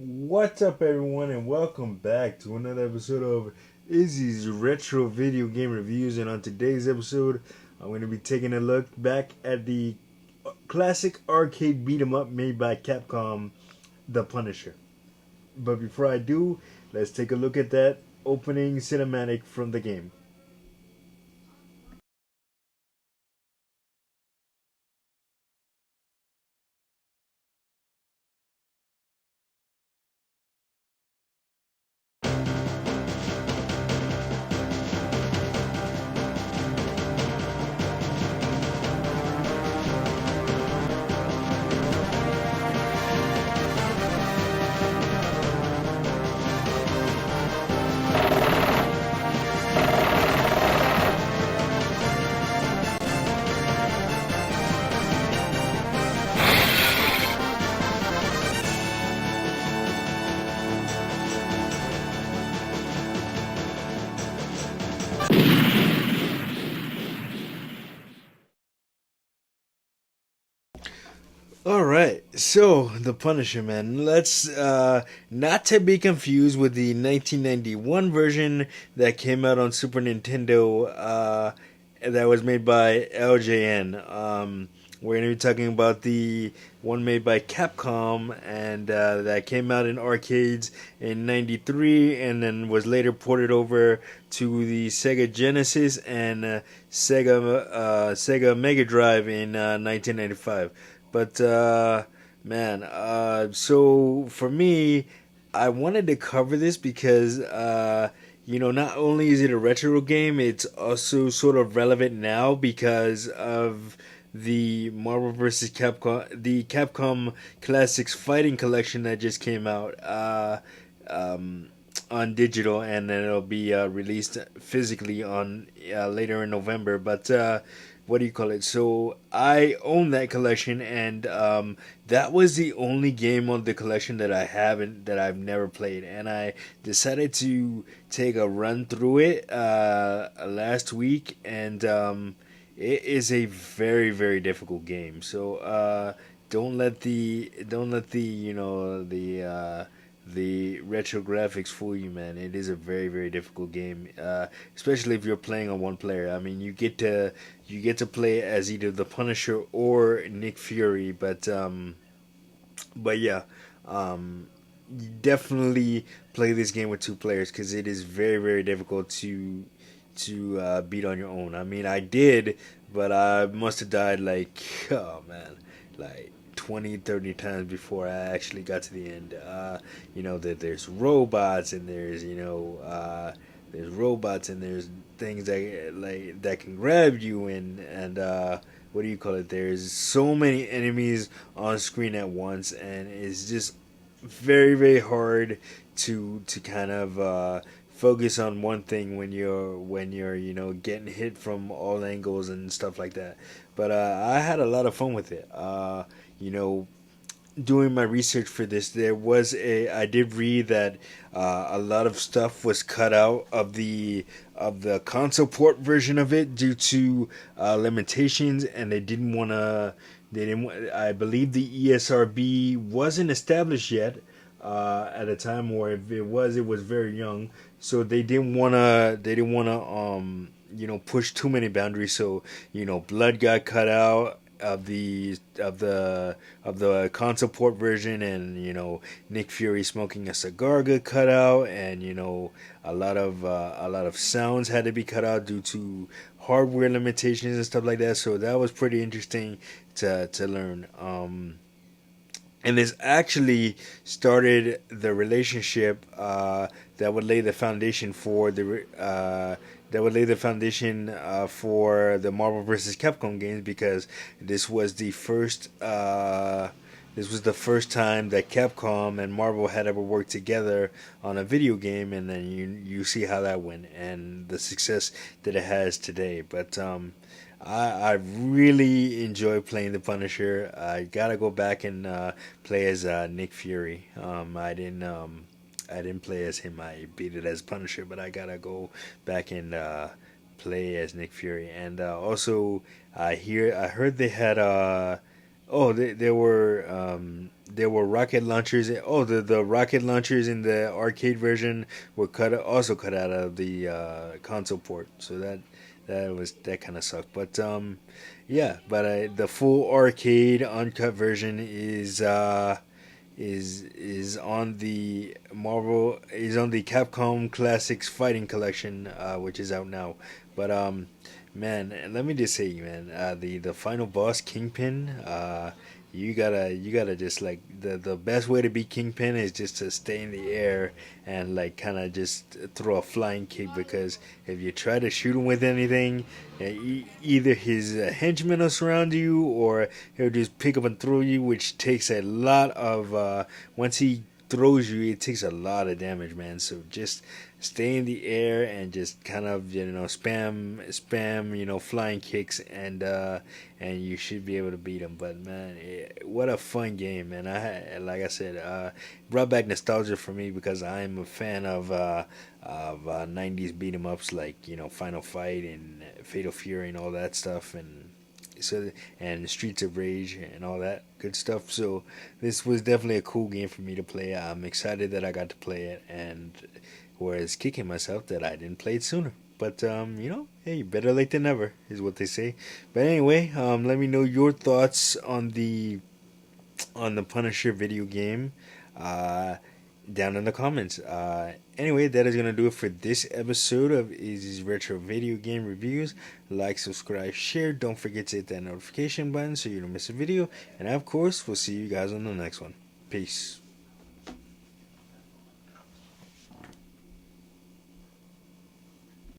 What's up, everyone, and welcome back to another episode of Izzy's Retro Video Game Reviews. And on today's episode, I'm going to be taking a look back at the classic arcade beat 'em up made by Capcom, The Punisher. But before I do, let's take a look at that opening cinematic from the game. All right, so The Punisher, man. Let's not to be confused with the 1991 version that came out on Super Nintendo. That was made by LJN. We're going to be talking about the one made by Capcom, and that came out in arcades in '93, and then was later ported over to the Sega Genesis and Sega Mega Drive in 1995. But man, so for me, I wanted to cover this because not only is it a retro game, it's also sort of relevant now because of the Marvel vs. Capcom, the Capcom Classics Fighting Collection that just came out on digital, and then it'll be released physically on later in November. But what do you call it? So I own that collection, and that was the only game on the collection that I've never played, and I decided to take a run through it last week, and it is a very very difficult game. So don't let the retro graphics fool you, man. It is a very very difficult game, especially if you're playing on one player. I mean, you get to play as either the Punisher or Nick Fury, but yeah, you definitely play this game with two players because it is very very difficult to beat on your own. I mean, I did, but I must have died like, oh man, like 20, 30 times before I actually got to the end. That there's robots and there's robots and there's things that can grab you and what do you call it? There's so many enemies on screen at once, and it's just very very hard to kind of focus on one thing when you're getting hit from all angles and stuff like that. But I had a lot of fun with it. You know, doing my research for this, I did read that a lot of stuff was cut out of the console port version of it due to limitations, and they didn't want to. They didn't. I believe the ESRB wasn't established yet at a time, or if it was very young. So they didn't wanna. They didn't wanna. Push too many boundaries. So blood got cut out of the console port version, and Nick Fury smoking a cigar got cut out, and a lot of sounds had to be cut out due to hardware limitations and stuff like that. So that was pretty interesting to learn. And this actually started the relationship that would lay the foundation for the Marvel vs. Capcom games, because this was the first time that Capcom and Marvel had ever worked together on a video game, and then you see how that went and the success that it has today. But I really enjoy playing the Punisher. I gotta go back and play as Nick Fury. I didn't play as him. I beat it as Punisher, but I gotta go back and play as Nick Fury. And also, I heard they had they were there were rocket launchers. Oh, the rocket launchers in the arcade version were also cut out of the console port. So that kind of sucked. But yeah. But the full arcade uncut version is on the Capcom Classics Fighting Collection, which is out now. But man, let me just say, man, the final boss Kingpin, you gotta just like the best way to beat Kingpin is just to stay in the air and like kind of just throw a flying kick, because if you try to shoot him with anything, either his henchmen will surround you or he'll just pick up and throw you, which takes a lot of once he throws you, it takes a lot of damage, man. So just stay in the air and just kind of spam flying kicks, and you should be able to beat him. But man, what a fun game, man. Like I said, brought back nostalgia for me because I'm a fan of 90s beat 'em ups like Final Fight and Fatal Fury and all that stuff, and Streets of Rage and all that good stuff. So this was definitely a cool game for me to play. I'm excited that I got to play it, and was kicking myself that I didn't play it sooner. But hey, better late than never is what they say. But anyway, let me know your thoughts on the Punisher video game. Uh, Down in the comments. Anyway, that is gonna do it for this episode of Izzy's Retro Video Game Reviews. Like, subscribe, share. Don't forget to hit that notification button so you don't miss a video. And of course, we'll see you guys on the next one. Peace.